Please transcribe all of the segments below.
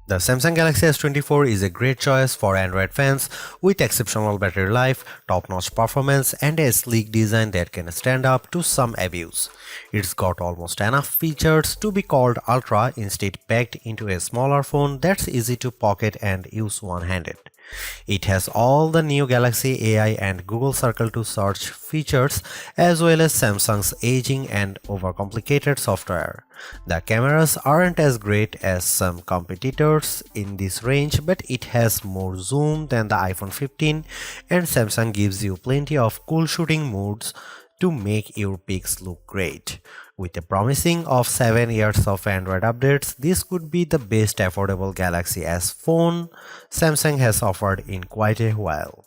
The Samsung Galaxy S24 is a great choice for Android fans with exceptional battery life, top-notch performance, and a sleek design that can stand up to some abuse. It's got almost enough features to be called Ultra, instead packed into a smaller phone that's easy to pocket and use one-handed. It has all the new Galaxy AI and Google Circle to search features, as well as Samsung's aging and overcomplicated software. The cameras aren't as great as some competitors in this range, but it has more zoom than the iPhone 15, and Samsung gives you plenty of cool shooting modes to make your pics look great. With a promising of 7 years of Android updates, this could be the best affordable Galaxy S phone Samsung has offered in quite a while.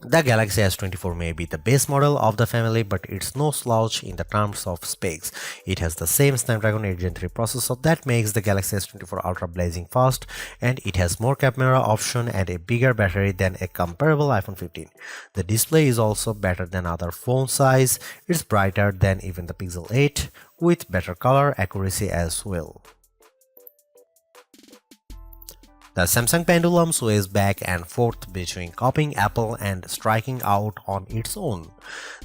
The Galaxy S24 may be the base model of the family, but it's no slouch in the terms of specs. It has the same Snapdragon 8 Gen 3 processor that makes the Galaxy S24 Ultra blazing fast, and it has more camera option and a bigger battery than a comparable iPhone 15. The display is also better than other phone size. It's brighter than even the Pixel 8, with better color accuracy as well. The Samsung pendulum sways back and forth between copying Apple and striking out on its own.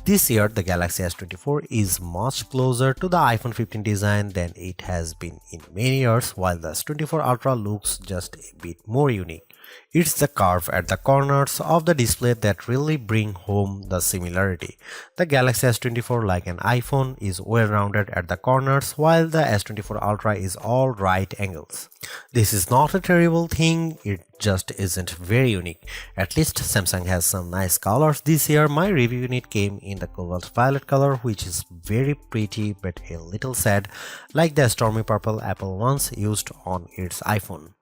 This year, the Galaxy S24 is much closer to the iPhone 15 design than it has been in many years, while the S24 Ultra looks just a bit more unique. It's the curve at the corners of the display that really bring home the similarity. The Galaxy S24, like an iPhone, is well-rounded at the corners, while the S24 Ultra is all right angles. This is not a terrible thing, it just isn't very unique. At least Samsung has some nice colors this year. My review unit came in the cobalt violet color, which is very pretty but a little sad, like the stormy purple Apple once used on its iPhone.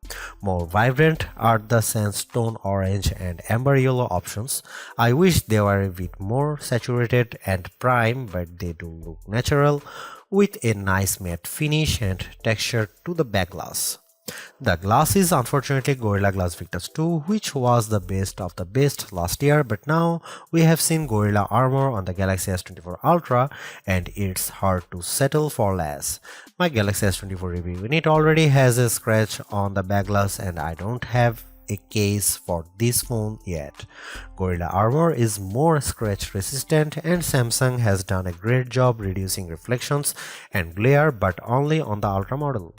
More vibrant are the sandstone orange and amber yellow options. I wish they were a bit more saturated and prime, but they do look natural with a nice matte finish and texture to the back glass. The glass is unfortunately Gorilla Glass Victus 2, which was the best of the best last year, but now we have seen Gorilla Armor on the Galaxy S24 Ultra, and it's hard to settle for less. My Galaxy S24 review unit already has a scratch on the back glass, and I don't have a case for this phone yet. Gorilla Armor is more scratch resistant, and Samsung has done a great job reducing reflections and glare, but only on the Ultra model.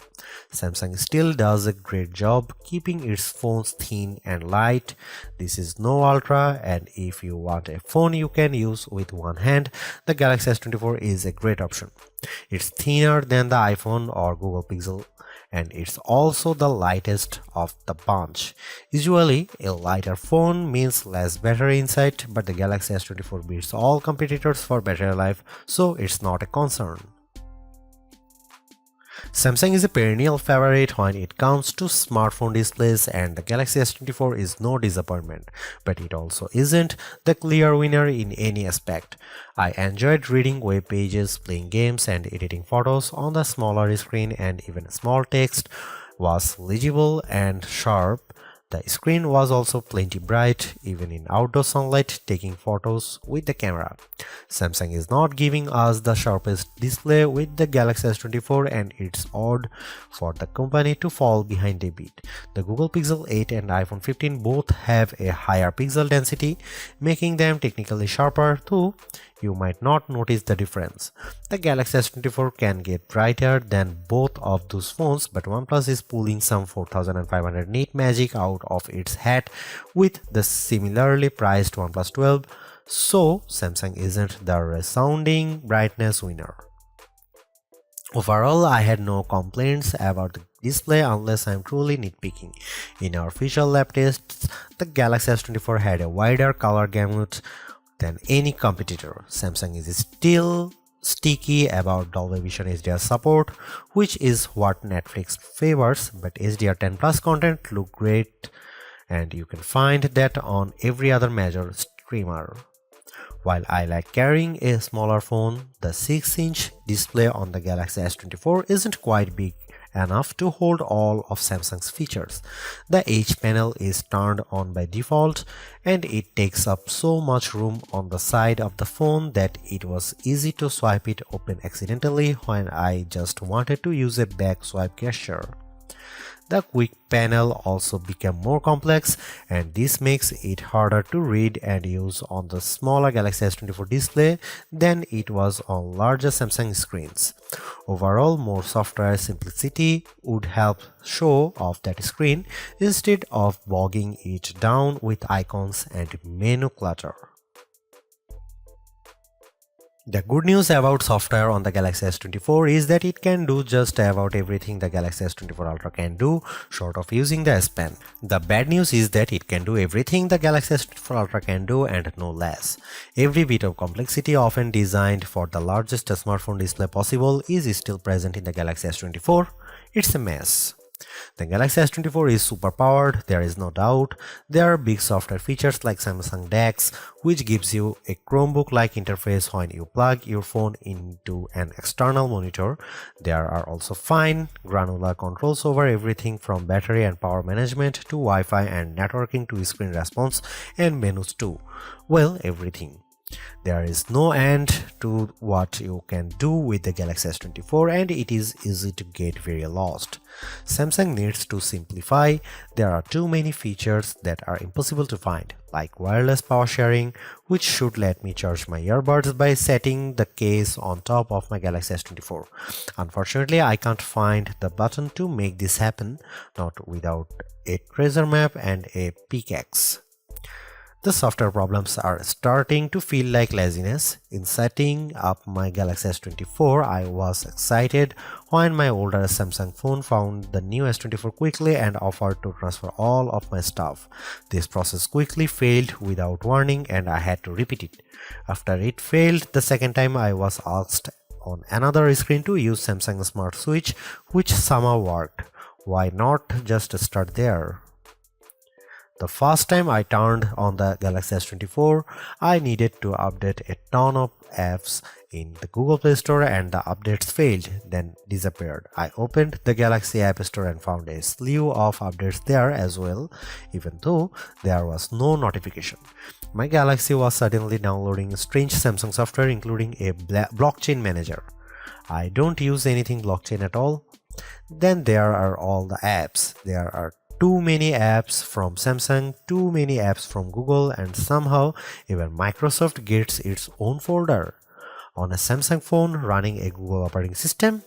Samsung still does a great job keeping its phones thin and light. This is no Ultra, and if you want a phone you can use with one hand, the Galaxy S24 is a great option. It's thinner than the iPhone or Google Pixel, and it's also the lightest of the bunch. Usually, a lighter phone means less battery inside, but the Galaxy S24 beats all competitors for battery life, so it's not a concern. Samsung is a perennial favorite when it comes to smartphone displays, and the Galaxy S24 is no disappointment, but it also isn't the clear winner in any aspect. I enjoyed reading web pages, playing games, and editing photos on the smaller screen, and even small text was legible and sharp. The screen was also plenty bright, even in outdoor sunlight, taking photos with the camera. Samsung is not giving us the sharpest display with the Galaxy S24, and it's odd for the company to fall behind a bit. The Google Pixel 8 and iPhone 15 both have a higher pixel density, making them technically sharper, though you might not notice the difference. The Galaxy S24 can get brighter than both of those phones, but OnePlus is pulling some 4500 nit magic out of its hat with the similarly priced OnePlus 12, so Samsung isn't the resounding brightness winner. Overall, I had no complaints about the display unless I'm truly nitpicking. In our official lab tests, the Galaxy S24 had a wider color gamut than any competitor. Samsung is still sticky about Dolby Vision HDR support, which is what Netflix favors, but HDR10 Plus content look great, and you can find that on every other major streamer. While I like carrying a smaller phone, the 6-inch display on the Galaxy S24 isn't quite big enough to hold all of Samsung's features. The H panel is turned on by default, and it takes up so much room on the side of the phone that it was easy to swipe it open accidentally when I just wanted to use a back swipe gesture. The quick panel also became more complex, and this makes it harder to read and use on the smaller Galaxy S24 display than it was on larger Samsung screens. Overall, more software simplicity would help show off that screen instead of bogging it down with icons and menu clutter. The good news about software on the Galaxy S24 is that it can do just about everything the Galaxy S24 Ultra can do, short of using the S Pen. The bad news is that it can do everything the Galaxy S24 Ultra can do and no less. Every bit of complexity often designed for the largest smartphone display possible is still present in the Galaxy S24. It's a mess. The Galaxy S24 is super powered, there is no doubt. There are big software features like Samsung DeX, which gives you a Chromebook-like interface when you plug your phone into an external monitor. There are also fine, granular controls over everything from battery and power management to Wi-Fi and networking to screen response and menus too. Well, everything. There is no end to what you can do with the Galaxy S24, and it is easy to get very lost. Samsung needs to simplify. There are too many features that are impossible to find, like wireless power sharing, which should let me charge my earbuds by setting the case on top of my Galaxy S24. Unfortunately, I can't find the button to make this happen, not without a treasure map and a pickaxe. The software problems are starting to feel like laziness. In setting up my Galaxy S24, I was excited when my older Samsung phone found the new S24 quickly and offered to transfer all of my stuff. This process quickly failed without warning and I had to repeat it. After it failed the second time, I was asked on another screen to use Samsung Smart Switch, which somehow worked. Why not just start there? The first time I turned on the Galaxy S24, I needed to update a ton of apps in the Google Play Store and the updates failed, then disappeared. I opened the Galaxy App Store and found a slew of updates there as well, even though there was no notification. My Galaxy was suddenly downloading strange Samsung software including a blockchain manager. I don't use anything blockchain at all. Then there are all the apps. There are too many apps from Samsung, too many apps from Google, and somehow even Microsoft gets its own folder. On a Samsung phone running a Google operating system?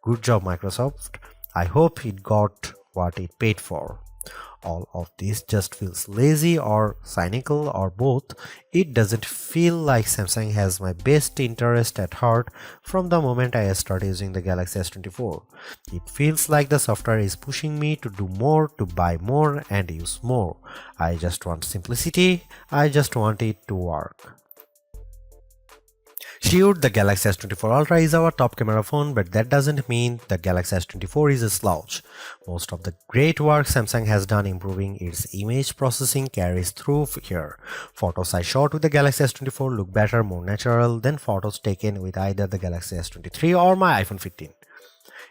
Good job, Microsoft. I hope it got what it paid for. All of this just feels lazy or cynical or both. It doesn't feel like Samsung has my best interest at heart from the moment I started using the Galaxy S24. It feels like the software is pushing me to do more, to buy more and use more. I just want simplicity. I just want it to work. Sure, the Galaxy S24 Ultra is our top camera phone, but that doesn't mean the Galaxy S24 is a slouch. Most of the great work Samsung has done improving its image processing carries through here. Photos I shot with the Galaxy S24 look better, more natural than photos taken with either the Galaxy S23 or my iPhone 15.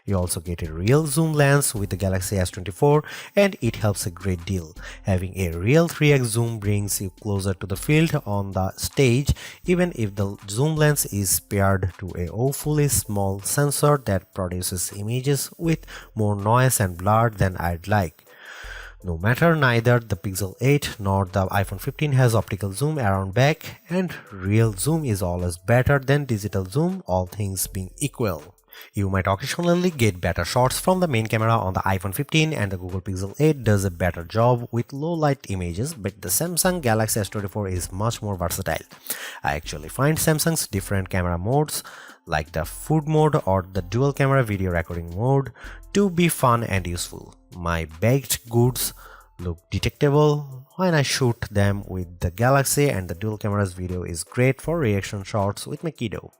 You also get a real zoom lens with the Galaxy S24 and it helps a great deal. Having a real 3x zoom brings you closer to the field on the stage, even if the zoom lens is paired to a awfully small sensor that produces images with more noise and blur than I'd like. No matter, neither the Pixel 8 nor the iPhone 15 has optical zoom around back, and real zoom is always better than digital zoom, all things being equal. You might occasionally get better shots from the main camera on the iPhone 15 and the Google Pixel 8 does a better job with low light images, but the Samsung Galaxy S24 is much more versatile. I actually find Samsung's different camera modes like the food mode or the dual camera video recording mode to be fun and useful. My baked goods look detectable when I shoot them with the Galaxy, and the dual camera's video is great for reaction shots with my kiddo.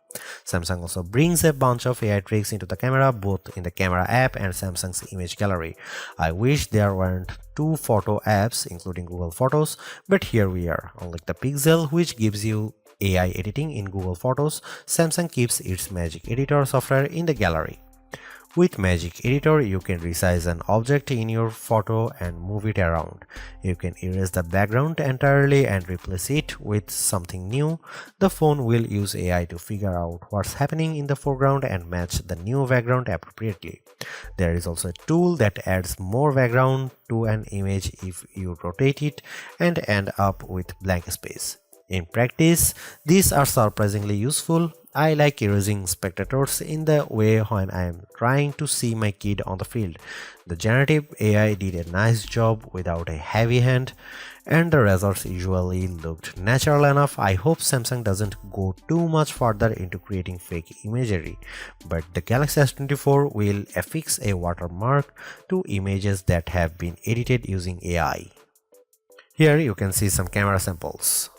Samsung also brings a bunch of AI tricks into the camera, both in the camera app and Samsung's image gallery. I wish there weren't two photo apps including Google Photos, but here we are. Unlike the Pixel, which gives you AI editing in Google Photos, Samsung keeps its magic editor software in the gallery. With Magic Editor, you can resize an object in your photo and move it around. You can erase the background entirely and replace it with something new. The phone will use AI to figure out what's happening in the foreground and match the new background appropriately. There is also a tool that adds more background to an image if you rotate it and end up with blank space. In practice, these are surprisingly useful. I like erasing spectators in the way when I am trying to see my kid on the field. The generative AI did a nice job without a heavy hand, and the results usually looked natural enough. I hope Samsung doesn't go too much further into creating fake imagery, but the Galaxy S24 will affix a watermark to images that have been edited using AI. Here you can see some camera samples.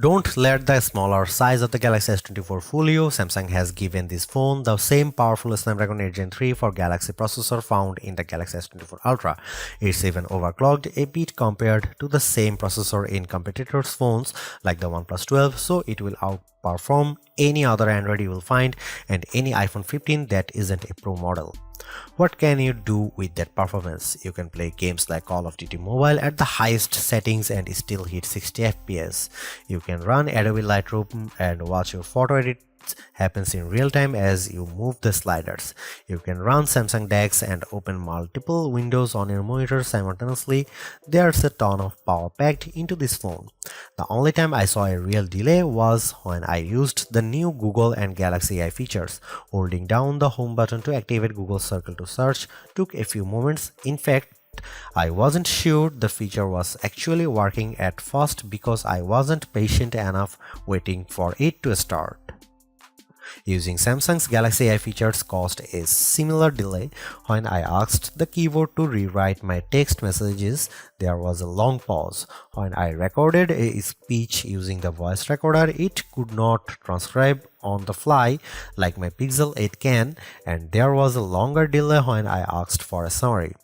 Don't let the smaller size of the Galaxy S24 fool you. Samsung has given this phone the same powerful Snapdragon 8 Gen 3 for Galaxy processor found in the Galaxy S24 Ultra. It's even overclocked a bit compared to the same processor in competitors' phones like the OnePlus 12, so it will outperform any other Android you will find and any iPhone 15 that isn't a Pro model. What can you do with that performance? You can play games like Call of Duty Mobile at the highest settings and still hit 60 FPS. You can run Adobe Lightroom and watch your photo edits happens in real time as you move the sliders. You can run Samsung DeX and open multiple windows on your monitor simultaneously. There's a ton of power packed into this phone. The only time I saw a real delay was when I used the new Google and Galaxy AI features. Holding down the home button to activate Google Circle to search took a few moments. In fact, I wasn't sure the feature was actually working at first because I wasn't patient enough waiting for it to start. Using Samsung's Galaxy AI features caused a similar delay. When I asked the keyboard to rewrite my text messages, there was a long pause. When I recorded a speech using the voice recorder, it could not transcribe on the fly like my Pixel 8 can, and there was a longer delay when I asked for a summary.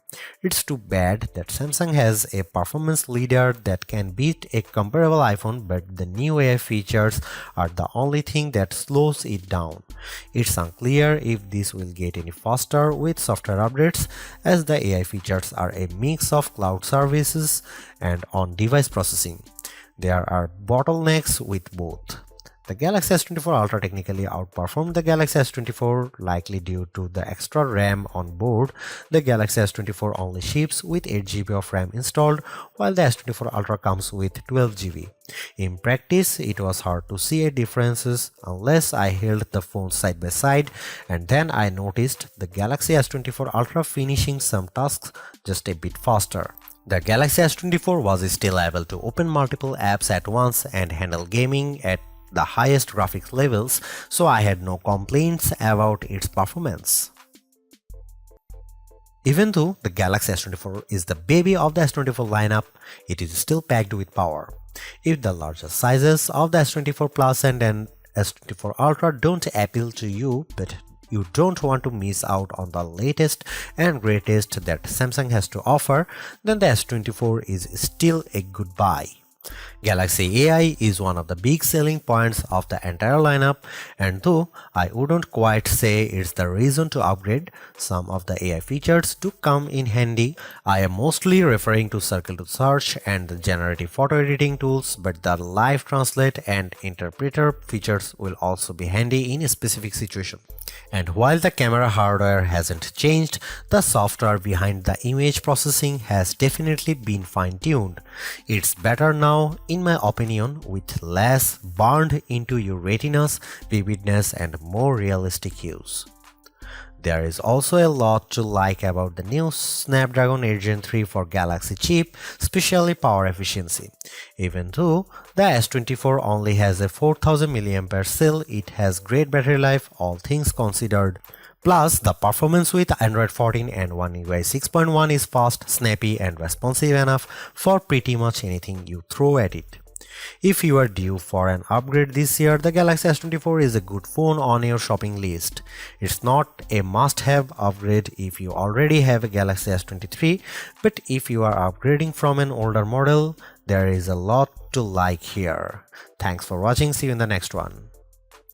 It's too bad that Samsung has a performance leader that can beat a comparable iPhone, but the new AI features are the only thing that slows it down. It's unclear if this will get any faster with software updates, as the AI features are a mix of cloud services and on-device processing. There are bottlenecks with both. The Galaxy S24 Ultra technically outperformed the Galaxy S24, likely due to the extra RAM on board. The Galaxy S24 only ships with 8GB of RAM installed, while the S24 Ultra comes with 12GB. In practice, it was hard to see a differences unless I held the phones side by side, and then I noticed the Galaxy S24 Ultra finishing some tasks just a bit faster. The Galaxy S24 was still able to open multiple apps at once and handle gaming at the highest graphics levels, so I had no complaints about its performance. Even though the Galaxy S24 is the baby of the S24 lineup, it is still packed with power. If the larger sizes of the S24 Plus and S24 Ultra don't appeal to you, but you don't want to miss out on the latest and greatest that Samsung has to offer, then the S24 is still a good buy. Galaxy AI is one of the big selling points of the entire lineup, and though I wouldn't quite say it's the reason to upgrade, some of the AI features do come in handy. I am mostly referring to circle to search and the generative photo editing tools, but the live translate and interpreter features will also be handy in a specific situation. And while the camera hardware hasn't changed, the software behind the image processing has definitely been fine-tuned. It's better now, in my opinion, with less burned into your retinas, vividness, and more realistic hues. There is also a lot to like about the new Snapdragon 8 Gen 3 for Galaxy chip, especially power efficiency. Even though the S24 only has a 4000 mAh cell, it has great battery life, all things considered. Plus, the performance with Android 14 and One UI 6.1 is fast, snappy, and responsive enough for pretty much anything you throw at it. If you are due for an upgrade this year, the Galaxy S24 is a good phone on your shopping list. It's not a must-have upgrade if you already have a Galaxy S23, but if you are upgrading from an older model, there is a lot to like here. Thanks for watching, see you in the next one.